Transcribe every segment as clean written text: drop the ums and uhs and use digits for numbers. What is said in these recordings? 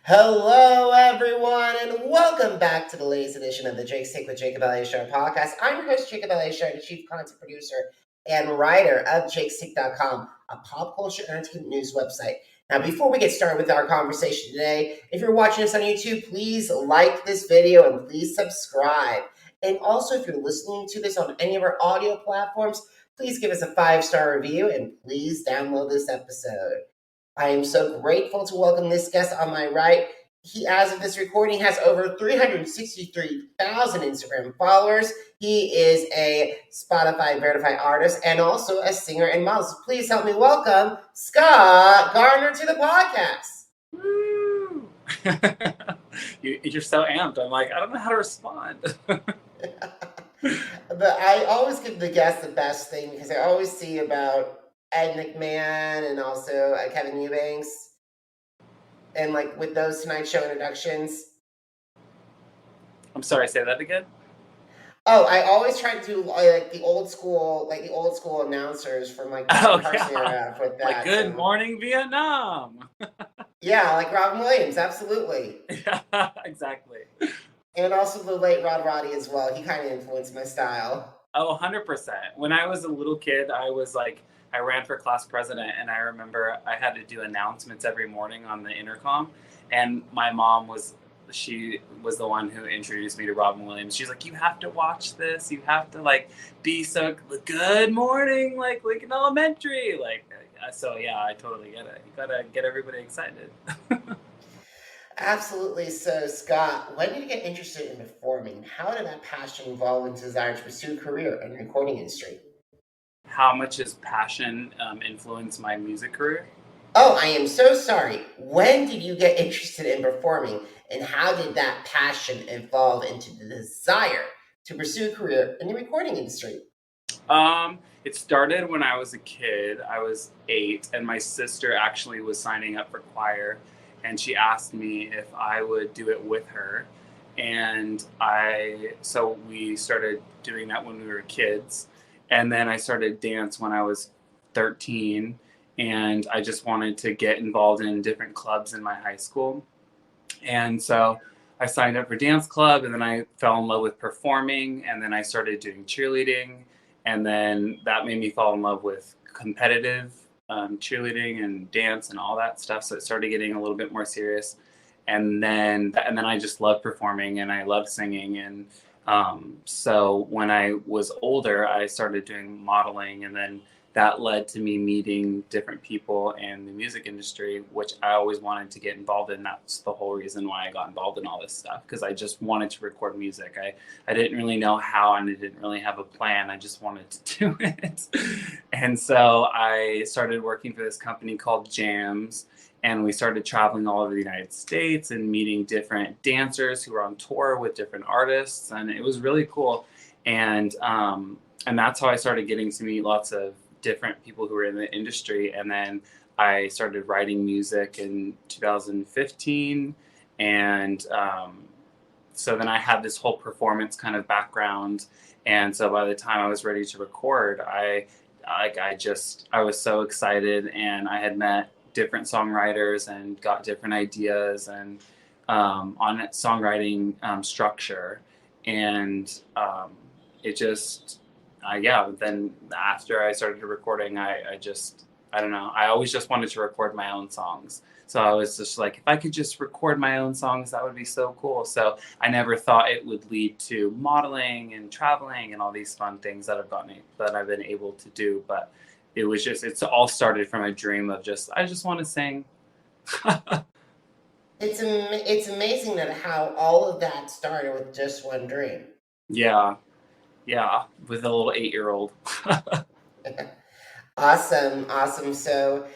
Hello, everyone, and welcome back to the latest edition of the Jake's Take with Jacob Elyachar Podcast. I'm your host, Jacob Elyachar, the chief content producer and writer of jakestake.com, a pop culture entertainment news website. Now, before we get started with our conversation today, if you're watching us on YouTube, please like this video and please subscribe. And also, if you're listening to this on any of our audio platforms, please give us a 5-star review and please download this episode. I am so grateful to welcome this guest on my right. He, as of this recording, has over 363,000 Instagram followers. He is a Spotify verified artist and also a singer and model. So please help me welcome Scott Gardner to the podcast. Woo! You're so amped. I'm like, I don't know how to respond. But I always give the guests the best thing because I always see about Ed McMahon and also Kevin Eubanks, and like with those Tonight Show introductions. I'm sorry, say that again. Oh, I always try to do like the old school announcers from like the Carson era with that. Like Good Morning Vietnam. Yeah, like Robin Williams, absolutely. Yeah, exactly. And also the late Rod Roddy as well. He kind of influenced my style. Oh, 100%. When I was a little kid, I ran for class president, and I remember I had to do announcements every morning on the intercom. And my mom she was the one who introduced me to Robin Williams. She's like, you have to watch this. You have to be so good morning, like in elementary. So yeah, I totally get it. You gotta get everybody excited. Absolutely. So, Scott, when did you get interested in performing? How did that passion evolve into desire to pursue a career in the recording industry? How much has passion influenced my music career? Oh, I am so sorry. When did you get interested in performing, and how did that passion evolve into the desire to pursue a career in the recording industry? It started when I was a kid. I was 8, and my sister actually was signing up for choir, and she asked me if I would do it with her. And so we started doing that when we were kids. And then I started dance when I was 13, and I just wanted to get involved in different clubs in my high school. And so I signed up for dance club, and then I fell in love with performing, and then I started doing cheerleading, and then that made me fall in love with competitive cheerleading and dance and all that stuff. So it started getting a little bit more serious, and then I just loved performing and I loved singing. And so when I was older, I started doing modeling, and then that led to me meeting different people in the music industry, which I always wanted to get involved in. That's the whole reason why I got involved in all this stuff, because I just wanted to record music. I didn't really know how, and I didn't really have a plan. I just wanted to do it. And so I started working for this company called Jams, and we started traveling all over the United States and meeting different dancers who were on tour with different artists, and it was really cool. And that's how I started getting to meet lots of different people who were in the industry. And then I started writing music in 2015. And so then I had this whole performance kind of background. And so by the time I was ready to record, I was so excited, and I had met different songwriters and got different ideas and on songwriting structure. And it just, then after I started recording, I don't know, I always just wanted to record my own songs. So I was just like, if I could just record my own songs, that would be so cool. So I never thought it would lead to modeling and traveling and all these fun things that I've been able to do. But it's all started from a dream of I just want to sing. It's amazing that how all of that started with just one dream. Yeah, with a little 8-year-old. Awesome. So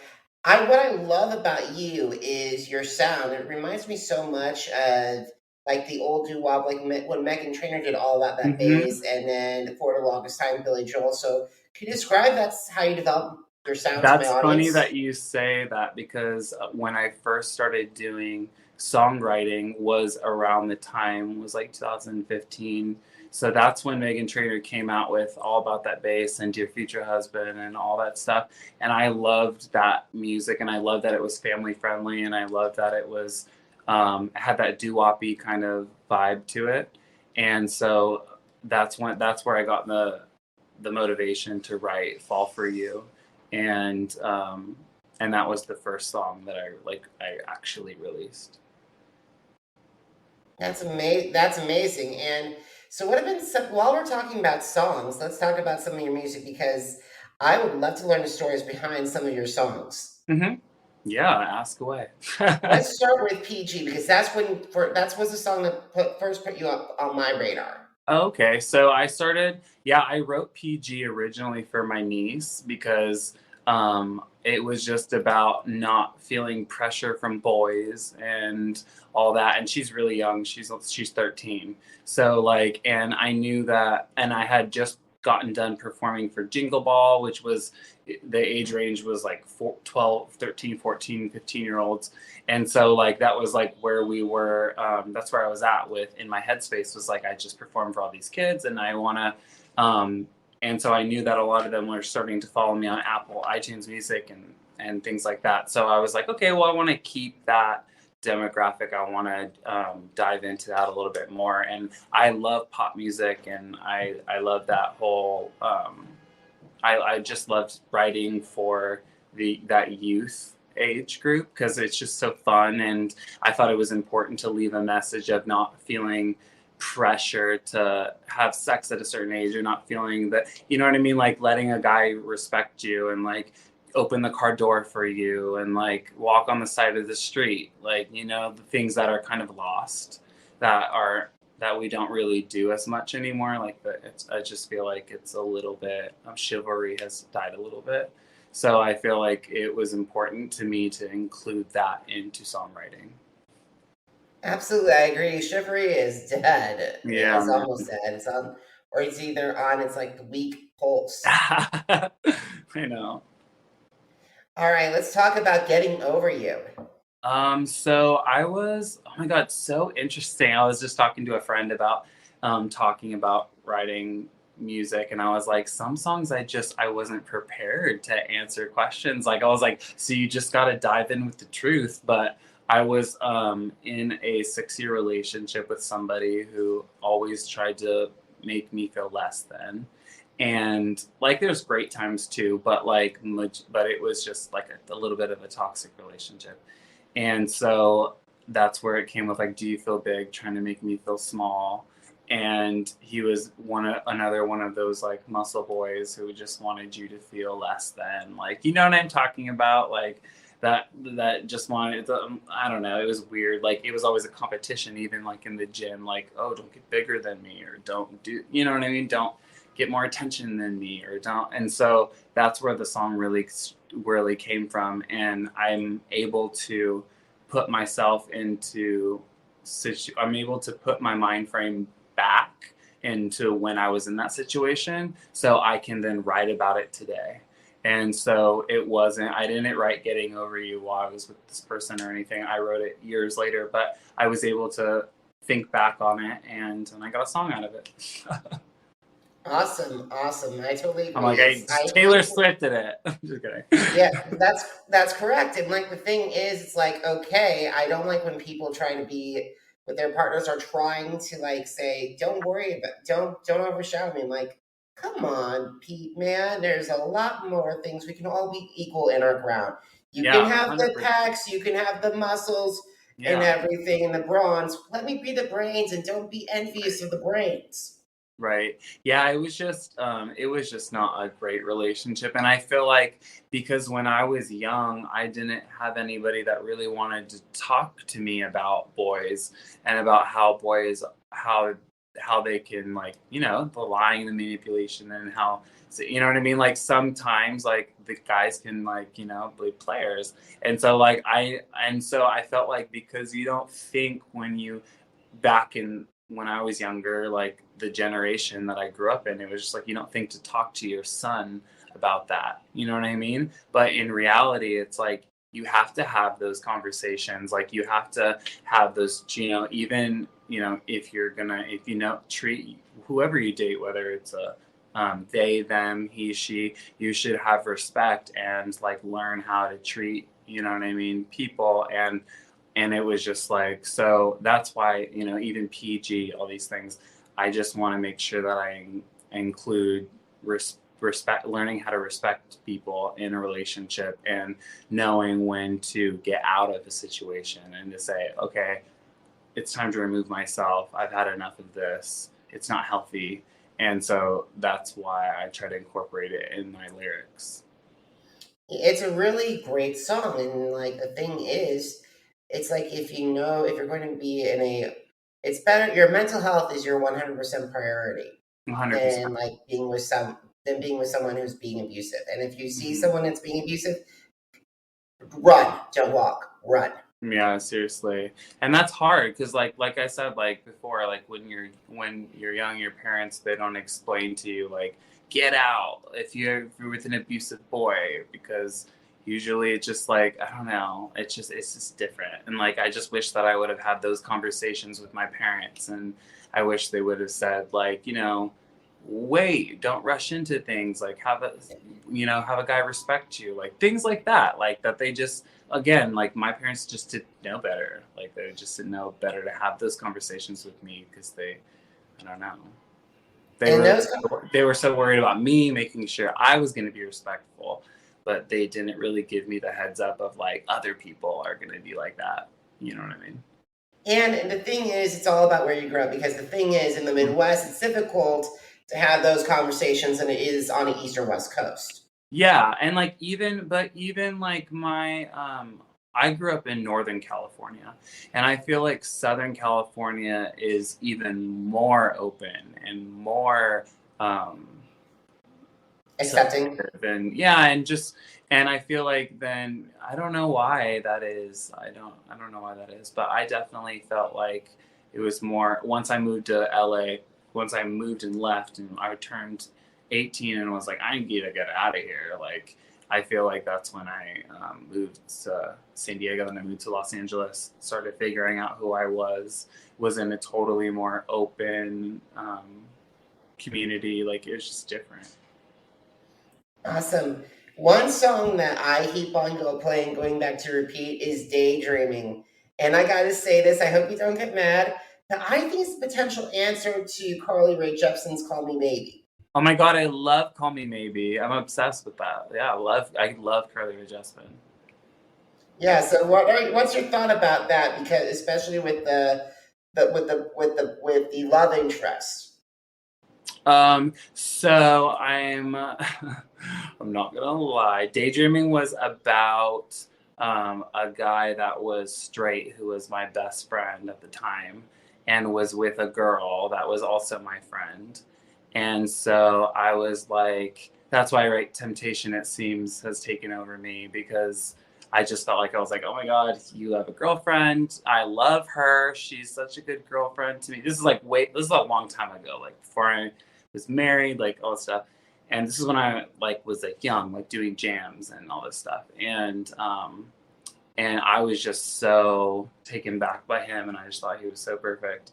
what I love about you is your sound. It reminds me so much of like the old doo-wop, like when Meghan Trainor did all that bass, and then for the longest time Billy Joel. So can you describe that's how you develop your sound? That's funny that you say that, because when I first started doing songwriting was around the time, was like 2015. So that's when Meghan Trainor came out with All About That Bass and Dear Future Husband and all that stuff. And I loved that music, and I loved that it was family friendly, and I loved that it was had that doo-woppy kind of vibe to it. And so that's where I got the motivation to write Fall For You. And that was the first song that I actually released. That's amazing. That's amazing. And so, what have been some, while we're talking about songs, let's talk about some of your music because I would love to learn the stories behind some of your songs. Mm-hmm. Yeah, ask away. Let's start with PG because that was the song that first put you up on my radar. Okay, so I wrote PG originally for my niece because it was just about not feeling pressure from boys and all that. And she's really young. She's 13. So like, and I knew that, and I had just gotten done performing for Jingle Ball, which was, the age range was like 12, 13, 14, 15-year-olds. And so like, that was like where we were, that's where I was at with, in my headspace was like, I just performed for all these kids and I want to, and so I knew that a lot of them were starting to follow me on Apple, iTunes Music and things like that. So I was like, okay, well, I want to keep that demographic. I want to dive into that a little bit more. And I love pop music, and I love that whole, I just loved writing for that youth age group because it's just so fun. And I thought it was important to leave a message of not feeling pressure to have sex at a certain age, or not feeling that, you know what I mean? Like letting a guy respect you and like open the car door for you and like walk on the side of the street. Like, you know, the things that are kind of lost that we don't really do as much anymore. Like I just feel like it's a little bit, chivalry has died a little bit. So I feel like it was important to me to include that into songwriting. Absolutely, I agree. Chivalry is dead. Yeah, It's almost dead. It's on, or it's either on. It's like the weak pulse. I know. All right, let's talk about Getting Over You. So I was, oh my God, so interesting. I was just talking to a friend about talking about writing music, and I was like, some songs I wasn't prepared to answer questions. Like I was like, so you just got to dive in with the truth. But I was in a 6-year relationship with somebody who always tried to make me feel less than. And like there's great times too, but but it was just like a little bit of a toxic relationship. And so that's where it came with like, do you feel big, trying to make me feel small? And he was another one of those like muscle boys who just wanted you to feel less than, like, you know what I'm talking about? Like that just wanted, I don't know, it was weird. Like it was always a competition, even like in the gym, like, oh, don't get bigger than me, or don't do, you know what I mean? Don't get more attention than me, or don't. And so that's where the song really came from. And I'm able to put myself into, I'm able to put my mind frame back into when I was in that situation, so I can then write about it today. And so I didn't write Getting Over You while I was with this person or anything. I wrote it years later, but I was able to think back on it, and I got a song out of it. Awesome. I totally agree. I'm like, Taylor Swift did it. I'm just kidding. Yeah, that's correct. And like the thing is, it's like, okay, I don't like when people try to be with their partners are trying to like say, don't worry about, don't overshadow me. I'm like, come on, Pete, man. There's a lot more things. We can all be equal in our crown. You can have 100%. The packs, you can have the muscles and everything, and the bronze. Let me be the brains, and don't be envious of the brains. Right. Yeah, it was just not a great relationship. And I feel like because when I was young, I didn't have anybody that really wanted to talk to me about boys and about how boys, how they can, like, you know, the lying, the manipulation, and how, you know what I mean? Like sometimes like the guys can, like, you know, be players. And so like I felt like, because you don't think when I was younger, like the generation that I grew up in, it was just like, you don't think to talk to your son about that. You know what I mean? But in reality, it's like, you have to have those conversations. Like you have to have those, you know, even, you know, if you know, treat whoever you date, whether it's a they, them, he, she, you should have respect and like learn how to treat, you know what I mean, people. And And it was just like, so that's why, you know, even PG, all these things, I just want to make sure that I include respect, learning how to respect people in a relationship and knowing when to get out of a situation and to say, okay, it's time to remove myself. I've had enough of this. It's not healthy. And so that's why I try to incorporate it in my lyrics. It's a really great song, and like the thing is, it's like if you're going to be in a, it's better. Your mental health is your 100% priority 100%. than like being with someone who's being abusive. And if you see Mhm. someone that's being abusive, run, don't walk, run. Yeah, seriously. And that's hard because like I said like before, like when you're young, your parents, they don't explain to you like get out if you're with an abusive boy, because usually it's just like, I don't know, it's just different. And like I just wish that I would have had those conversations with my parents, and I wish they would have said like, you know, wait, don't rush into things, like have a guy respect you, like things like that, like that they just, again, like my parents just didn't know better. Like they just didn't know better to have those conversations with me because I don't know. They And were those, they were so worried about me making sure I was going to be respectful, but they didn't really give me the heads up of like other people are going to be like that. You know what I mean? and the thing is, it's all about where you grow up, because the thing is, in the Midwest, it's difficult to have those conversations than it is on the East or West Coast. Yeah, and like even like my I grew up in Northern California, and I feel like Southern California is even more open and more Accepting. sensitive, and yeah, and I feel like then I don't know why that is. I don't know why that is, but I definitely felt like it was more once I moved to LA, once I moved and left and I turned 18 and was like, I need to get out of here. Like I feel like that's when I moved to San Diego, and I moved to Los Angeles, started figuring out who I was in a totally more open community. Like it was just different. Awesome. One song that I keep on playing, going back to repeat, is Daydreaming. And I gotta say this, I hope you don't get mad, but I think it's the potential answer to Carly Rae Jepsen's Call Me Maybe. Oh my god, I love Call Me Maybe. I'm obsessed with that. Yeah, I love Carly Rae Jepsen. Yeah, so what's your thought about that? Because especially with the love interest. So I'm I'm not gonna lie. Daydreaming was about a guy that was straight who was my best friend at the time and was with a girl that was also my friend. And so I was like, that's why, right, Temptation, it seems, has taken over me, because I just felt like I was like, oh my God, you have a girlfriend. I love her. She's such a good girlfriend to me. This is a long time ago, like before I was married, like all this stuff. And this is when I like was like young, like doing jams and all this stuff. And I was just so taken back by him, and I just thought he was so perfect.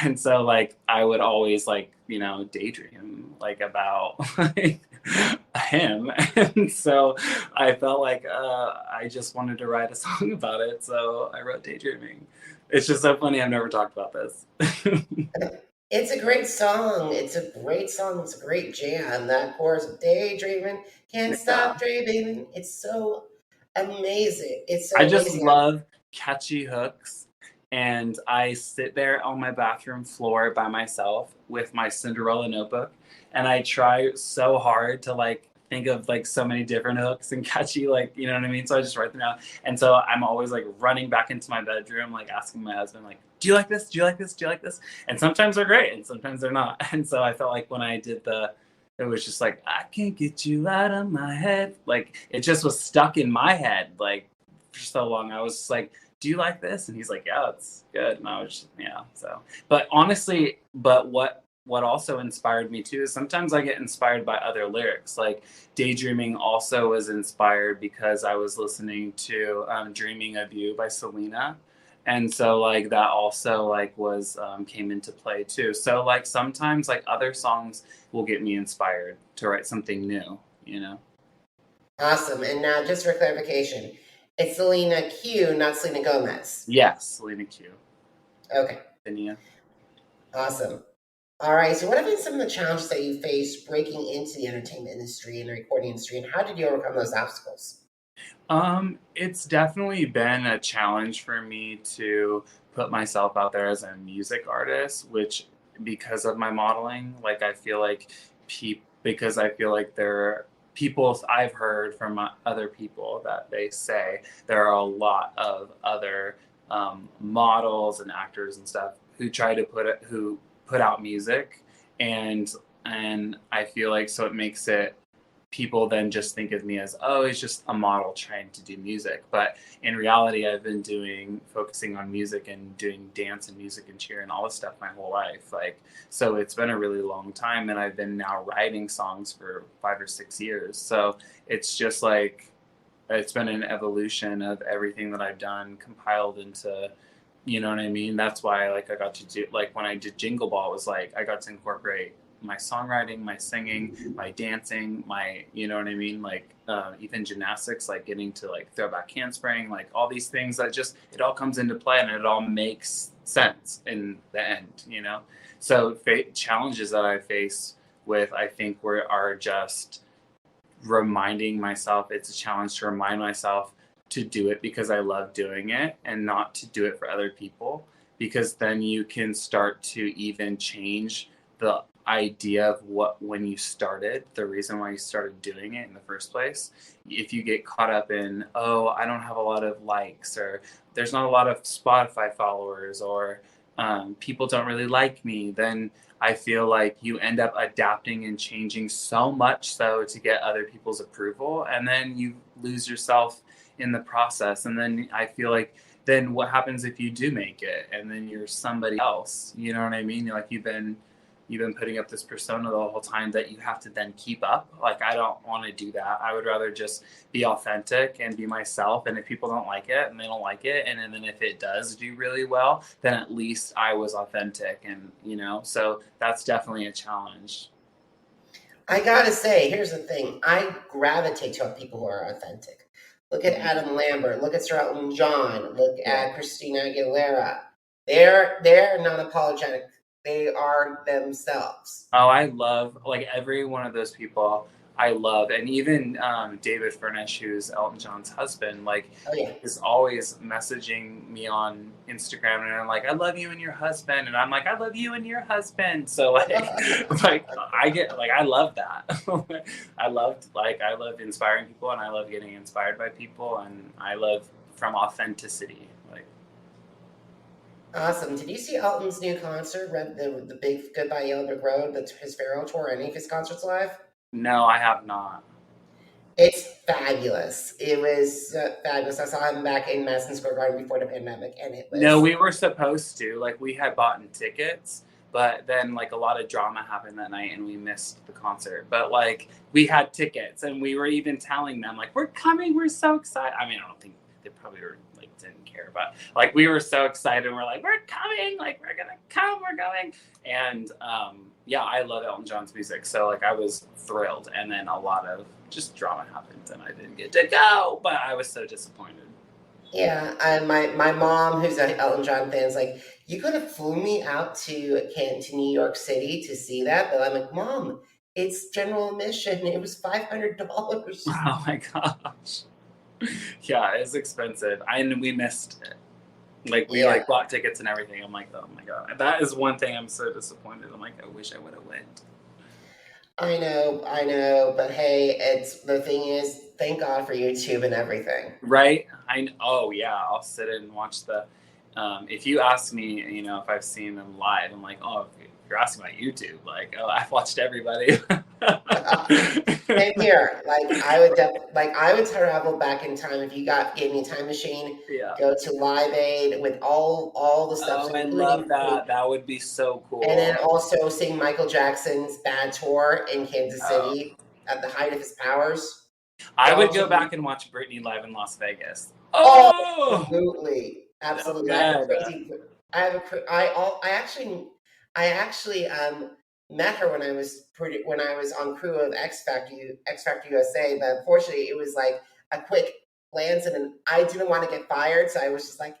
And so like I would always like, you know, daydream like about like him. And so I felt like I just wanted to write a song about it, so I wrote Daydreaming. It's just so funny, I've never talked about this. It's a great song. It's a great song. It's a great jam. That chorus of Daydreaming, can't Yeah. stop daydreaming. It's so amazing. It's I so just amazing. love catchy hooks. And I sit there on my bathroom floor by myself with my Cinderella notebook. And I try so hard to like think of like so many different hooks and catchy, like, you know what I mean? So I just write them down. And so I'm always like running back into my bedroom, like asking my husband, like, do you like this? Do you like this? Do you like this? And sometimes they're great and sometimes they're not. And so I felt like when I did it was just like, I can't get you out of my head. Like it just was stuck in my head, like for so long. I was just like, do you like this? And he's like, yeah, it's good. And I was just, yeah. So, but honestly, what also inspired me too is sometimes I get inspired by other lyrics. Like Daydreaming also was inspired because I was listening to Dreaming of You by Selena. And so like that also like was came into play too. So like sometimes like other songs will get me inspired to write something new, you know? Awesome. And now, just for clarification, It's Selena Q, not Selena Gomez. Yes, Selena Q. Okay. Selena. Awesome. All right. So what have been some of the challenges that you faced breaking into the entertainment industry and the recording industry, and how did you overcome those obstacles? It's definitely been a challenge for me to put myself out there as a music artist, which because of my modeling, like I feel like because I feel like there are people I've heard from other people that they say there are a lot of other models and actors and stuff who try to who put out music, and I feel like so it makes it people then just think of me as, oh, it's just a model trying to do music. But in reality, I've been focusing on music and doing dance and music and cheer and all this stuff my whole life. Like, so it's been a really long time, and I've been now writing songs for 5 or 6 years. So it's just like, it's been an evolution of everything that I've done compiled into, you know what I mean? That's why, like, I got to do, like, when I did Jingle Ball, it was like, I got to incorporate my songwriting, my singing, my dancing, my, you know what I mean? Like, even gymnastics, like getting to like throwback handspraying, like all these things that just, it all comes into play and it all makes sense in the end, you know? So challenges that I face with, I think are just reminding myself, it's a challenge to remind myself to do it because I love doing it and not to do it for other people, because then you can start to even change the idea of when you started, the reason why you started doing it in the first place. If you get caught up in, oh, I don't have a lot of likes, or there's not a lot of Spotify followers, or people don't really like me, then I feel like you end up adapting and changing so much so to get other people's approval, and then you lose yourself in the process. And then I feel like, then what happens if you do make it and then you're somebody else? You know what I mean? Like you've been putting up this persona the whole time that you have to then keep up. Like, I don't want to do that. I would rather just be authentic and be myself. And if people don't like it, and they don't like it, and then if it does do really well, then at least I was authentic. And, you know, so that's definitely a challenge. I gotta say, here's the thing. I gravitate to people who are authentic. Look at Adam Lambert. Look at Sir Elton John. Look at Christina Aguilera. They're not apologetic. They are themselves. Oh, I love, like, every one of those people. I love, and even David Furnish, who's Elton John's husband, like, is always messaging me on Instagram, and I'm like, I love you and your husband, and I'm like, I love you and your husband. So like, I love that. I love inspiring people, and I love getting inspired by people, and I love from authenticity. Like, awesome. Did you see Elton's new concert, the big Goodbye Yellow Brick Road, his farewell tour, any of his concerts live? No, I have not. It's fabulous. It was fabulous. I saw him back in Madison Square Garden before the pandemic, and it was... No, we were supposed to. Like, we had bought tickets, but then, like, a lot of drama happened that night, and we missed the concert. But, like, we had tickets, and we were even telling them, like, we're coming, we're so excited. I mean, I don't think they probably were, like, didn't care, but, like, we were so excited, and we're like, we're coming, like, we're gonna come, we're going. And, yeah, I love Elton John's music, so, like, I was thrilled. And then a lot of just drama happened, and I didn't get to go, but I was so disappointed. Yeah, and my mom, who's an Elton John fan, is like, you could have flown me out to New York City to see that, but I'm like, Mom, it's general admission. It was $500. Oh my gosh. Yeah, it's expensive. We missed it. Like, we like bought tickets and everything. I'm like, oh my God. That is one thing I'm so disappointed. I'm like, I wish I would have went. I know, but hey, the thing is, thank God for YouTube and everything. Right? Oh yeah, I'll sit and watch the, if you ask me, you know, if I've seen them live, I'm like, oh, if you're asking about YouTube, like, oh, I've watched everybody. Same here. I would travel back in time if you gave me a time machine. Yeah. Go to Live Aid with all the stuff. Oh, I love that. That would be so cool. And then also sing Michael Jackson's Bad Tour in Kansas City at the height of his powers. I would go back and watch Britney live in Las Vegas. Oh, absolutely. I actually met her when I was on crew of X Factor USA, but unfortunately it was like a quick plans, and I didn't want to get fired, so I was just like,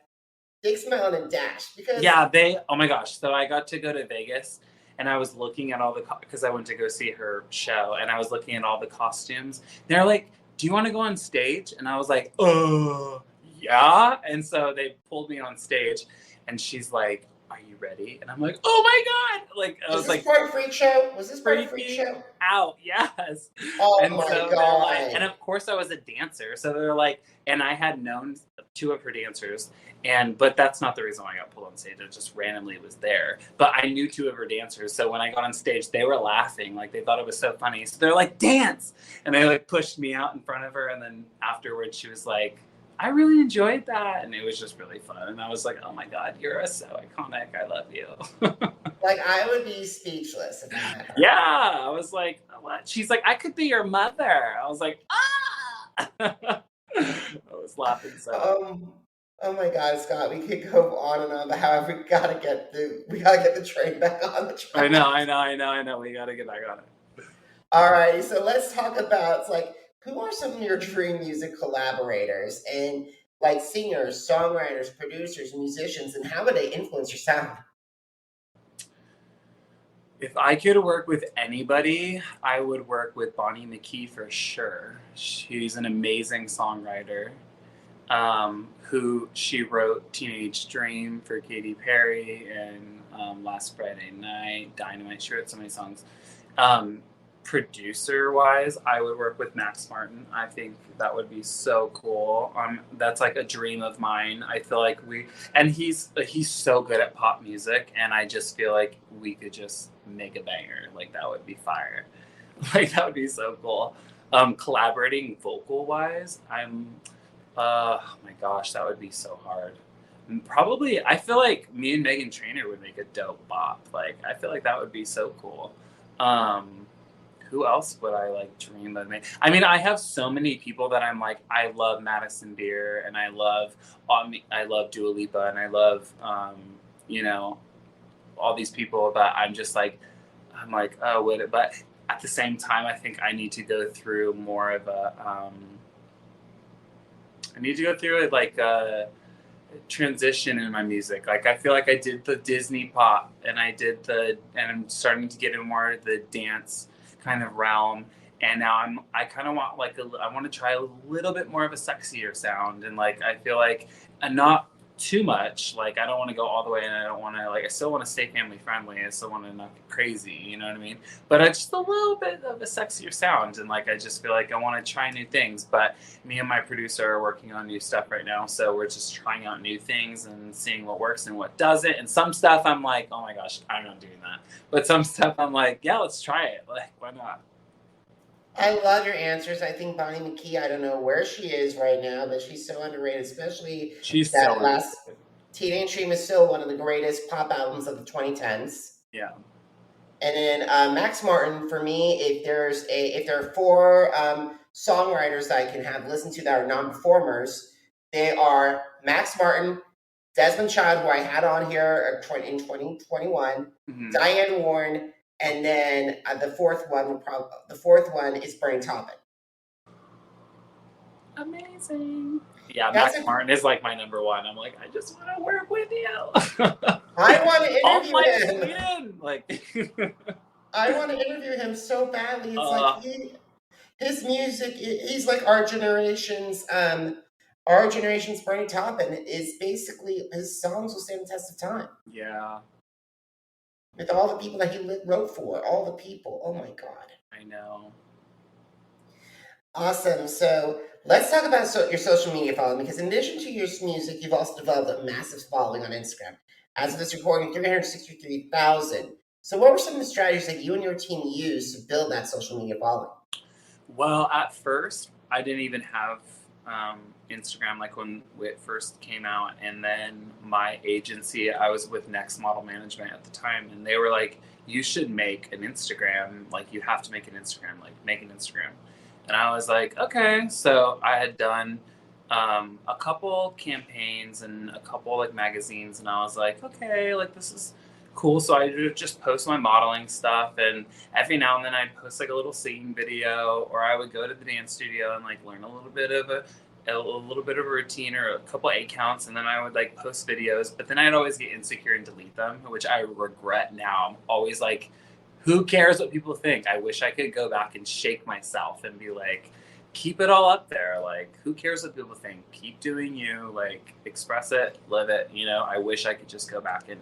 take Smile and dash because oh my gosh. So I got to go to Vegas and I was looking at all the, because I went to go see her show and I was looking at all the costumes. They're like, do you want to go on stage? And I was like, yeah. And so they pulled me on stage and she's like, are you ready? And I'm like, oh my God. Like, I was like, part of Freak Show? Was this part of Freak Show? Out, yes. Oh and my so God. Like, and of course I was a dancer. So they're like, and I had known two of her dancers, but that's not the reason why I got pulled on stage. It just randomly was there. But I knew two of her dancers. So when I got on stage, they were laughing. Like, they thought it was so funny. So they're like, dance. And they like pushed me out in front of her. And then afterwards she was like, I really enjoyed that. And it was just really fun. And I was like, oh my God, you're so iconic. I love you. Like, I would be speechless if I met her. Yeah. I was like, what? She's like, I could be your mother. I was like, ah. I was laughing so. Oh my God, Scott, we could go on and on, but however, we gotta get the train back on the track. I know. We gotta get back on it. All right, so let's talk about, it's like, who are some of your dream music collaborators, and like singers, songwriters, producers, musicians, and how would they influence your sound? If I could work with anybody, I would work with Bonnie McKee for sure. She's an amazing songwriter. Who she wrote Teenage Dream for Katy Perry and Last Friday Night, Dynamite. She wrote so many songs. Producer wise, I would work with Max Martin. I think that would be so cool. That's like a dream of mine. I feel like he's so good at pop music, and I just feel like we could just make a banger. Like, that would be fire. Like, that would be so cool. Collaborating vocal wise, oh my gosh, that would be so hard. And probably, I feel like me and Meghan Trainor would make a dope bop. Like, I feel like that would be so cool. Who else would I like dream of? I mean, I have so many people that I'm like, I love Madison Beer, and I love Dua Lipa, and I love, all these people that I'm like, oh, but at the same time, I think I need to go through more of a, a transition in my music. Like, I feel like I did the Disney pop, and and I'm starting to get in more of the dance kind of realm, and now I kind of want I want to try a little bit more of a sexier sound, and like I feel like not too much. Like, I don't want to go all the way, and I don't want to I still want to stay family friendly. I still want to not get crazy, you know what I mean? But it's just a little bit of a sexier sound, and like I just feel like I want to try new things. But me and my producer are working on new stuff right now, so we're just trying out new things and seeing what works and what doesn't. And some stuff I'm like, oh my gosh, I'm not doing that. But some stuff I'm like, yeah, let's try it. Like, why not? I love your answers. I think Bonnie McKee, I don't know where she is right now, but she's so underrated, especially that last Teenage Dream is still one of the greatest pop albums of the 2010s. Yeah. And then Max Martin, for me, if there are four songwriters that I can have listen to that are non-performers, they are Max Martin, Desmond Child, who I had on here in 2021, Diane Warren, and then the fourth one is Bernie Taupin. Amazing. Yeah, Max Martin is like my number one. I'm like, I just want to work with you. I want to interview him. Like, I want to interview him so badly. It's like his music. He's like our generation's Bernie Taupin. Is basically his songs will stand the test of time. Yeah. With all the people that he wrote for, all the people. Oh my God. I know. Awesome. So let's talk about your social media following, because in addition to your music, you've also developed a massive following on Instagram. As of this recording, 363,000. So what were some of the strategies that you and your team used to build that social media following? Well, at first, I didn't even have Instagram, like when it first came out. And then my agency, I was with Next Model Management at the time, and they were like, you should make an Instagram. Like, you have to make an Instagram, like make an Instagram. And I was like, okay. So I had done a couple campaigns and a couple like magazines, and I was like, okay, like this is cool. So I would just post my modeling stuff, and every now and then I'd post like a little singing video, or I would go to the dance studio and like learn a little bit of a little bit of a routine or a couple accounts, and then I would like post videos, but then I'd always get insecure and delete them, which I regret now. I'm always like, who cares what people think? I wish I could go back and shake myself and be like, keep it all up there. Like, who cares what people think? Keep doing you, like, express it, live it. You know, I wish I could just go back. And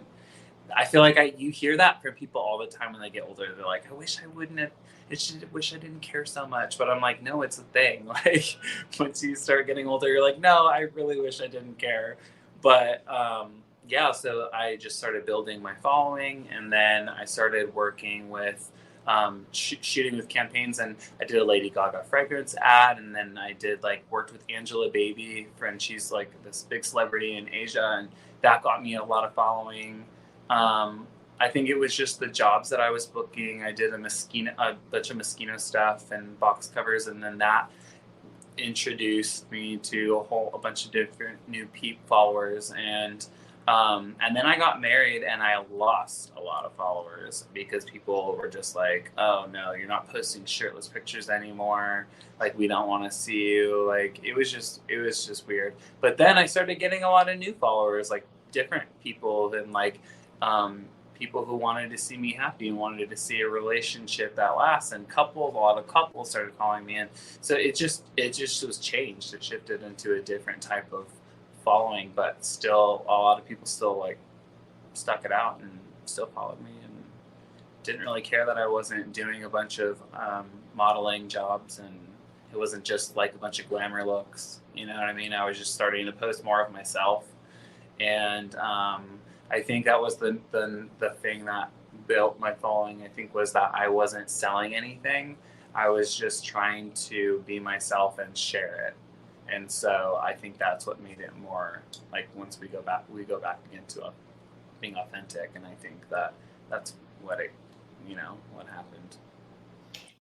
I feel like you hear that from people all the time when they get older. They're like, I wish I wouldn't have, wish I didn't care so much. But I'm like, no, it's a thing. Like, once you start getting older, you're like, no, I really wish I didn't care. But yeah, so I just started building my following, and then I started working with shooting with campaigns, and I did a Lady Gaga fragrance ad, and then I did like worked with Angela Baby, friend. She's like this big celebrity in Asia, and that got me a lot of following. I think it was just the jobs that I was booking. I did a bunch of Moschino stuff and box covers, and then that introduced me to a bunch of different new followers, and then I got married and I lost a lot of followers because people were just like, oh no, you're not posting shirtless pictures anymore. Like, we don't want to see you. Like, it was just weird. But then I started getting a lot of new followers, like different people, and like people who wanted to see me happy and wanted to see a relationship that lasts. And a lot of couples started calling me in. So it just was changed. It shifted into a different type of following, but still a lot of people still like stuck it out and still followed me and didn't really care that I wasn't doing a bunch of modeling jobs, and it wasn't just like a bunch of glamour looks, you know what I mean? I was just starting to post more of myself, and I think that was the thing that built my following. I think was that I wasn't selling anything. I was just trying to be myself and share it. And so I think that's what made it more like, once we go back again to being authentic. And I think that's what what happened.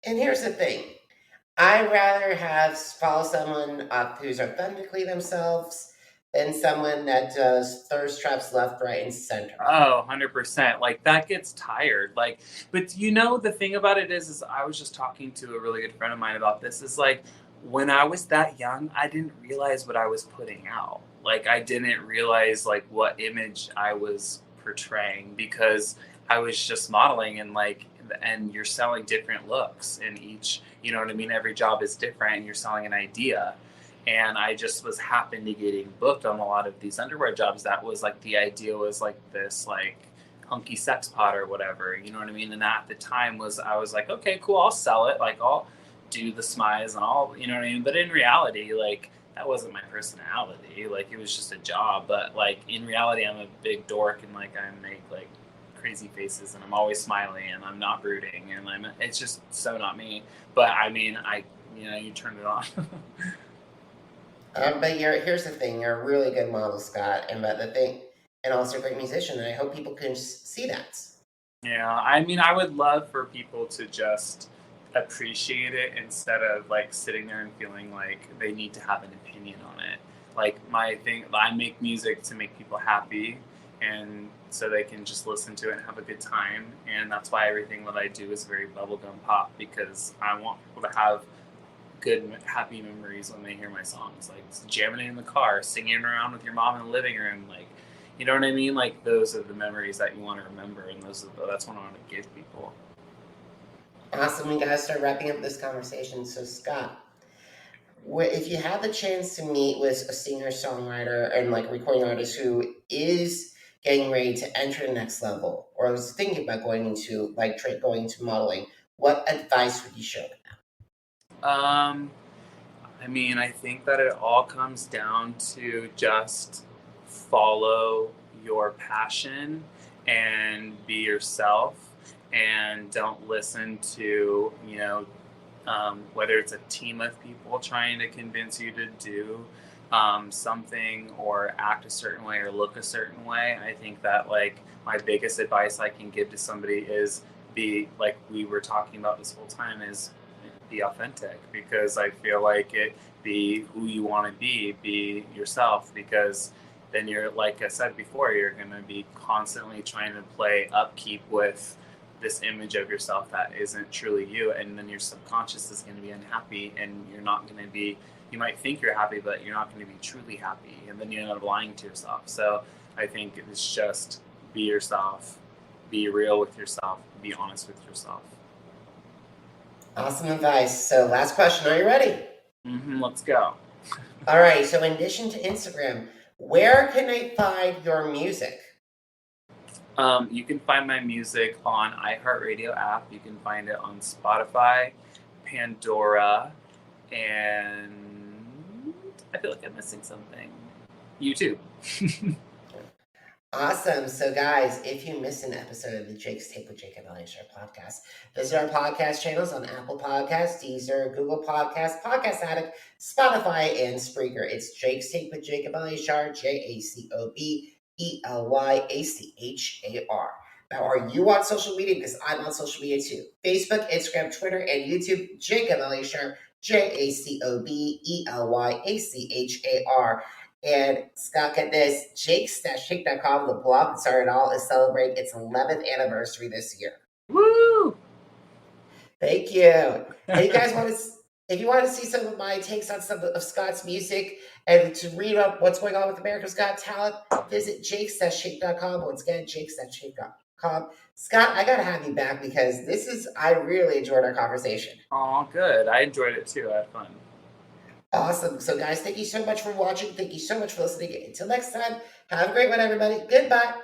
And here's the thing. I'd rather follow someone who's authentically themselves than someone that does thirst traps left, right, and center. Oh, 100%. Like, that gets tired. Like, but the thing about it is I was just talking to a really good friend of mine about this, is like, when I was that young, I didn't realize what I was putting out. Like, I didn't realize like what image I was portraying, because I was just modeling, and you're selling different looks in each, you know what I mean? Every job is different, and you're selling an idea. And I just happened to getting booked on a lot of these underwear jobs. That was like, the idea was like this, like, hunky sex pot or whatever, you know what I mean? And at the time I was like, okay, cool, I'll sell it. Like, I'll do the smize and all, you know what I mean? But in reality, like, that wasn't my personality. Like, it was just a job. But like, in reality, I'm a big dork, and like, I make like crazy faces, and I'm always smiling, and I'm not brooding, and it's just so not me. But I mean, you turn it on. But here's the thing: you're a really good model, Scott, and also a great musician. And I hope people can see that. Yeah, I mean, I would love for people to just appreciate it instead of like sitting there and feeling like they need to have an opinion on it. Like, my thing, I make music to make people happy, and so they can just listen to it and have a good time. And that's why everything that I do is very bubblegum pop, because I want people to have good, happy memories when they hear my songs. Like, jamming it in the car, singing around with your mom in the living room, like, you know what I mean? Like, those are the memories that you want to remember, and that's what I want to give people. Awesome. We gotta start wrapping up this conversation. So, Scott, if you had the chance to meet with a singer-songwriter and like recording artist who is getting ready to enter the next level, or was thinking about going into modeling, what advice would you share with them? I mean, I think that it all comes down to just follow your passion and be yourself, and don't listen to, whether it's a team of people trying to convince you to do something or act a certain way or look a certain way. I think that, like, my biggest advice I can give to somebody is be, like we were talking about this whole time, is be authentic, because I feel like be who you want to be yourself, because then you're, like I said before, you're going to be constantly trying to play upkeep with this image of yourself that isn't truly you, and then your subconscious is going to be unhappy, and you're not going to be you might think you're happy, but you're not going to be truly happy. And then you end up lying to yourself. So I think it's just be yourself, be real with yourself, be honest with yourself. Awesome advice. So last question, are you ready? Let's go. All right, so in addition to Instagram, where can I find your music? You can find my music on iHeartRadio app. You can find it on Spotify, Pandora, and I feel like I'm missing something. YouTube. Awesome. So, guys, if you missed an episode of the Jake's Take with Jacob Elyachar podcast, visit our podcast channels on Apple Podcasts, Deezer, Google Podcasts, Podcast Addict, Spotify, and Spreaker. It's Jake's Take with Jacob Elyachar, JACOBELYACHAR. Now, are you on social media? Because I'm on social media too. Facebook, Instagram, Twitter, and YouTube, Jacob Elyachar, JACOBELYACHAR. And Scott, get this, Jakes-Shake.com, the blog that started it all, is celebrating its 11th anniversary this year. Woo! Thank you. And you guys if you want to see some of my takes on some of Scott's music and to read up what's going on with America's Got Talent, visit Jakes-Shake.com. Once again, Jakes-Shake.com. Scott, I got to have you back because I really enjoyed our conversation. Oh, good. I enjoyed it too. I had fun. Awesome. So, guys, thank you so much for watching. Thank you so much for listening. Until next time, have a great one, everybody. Goodbye.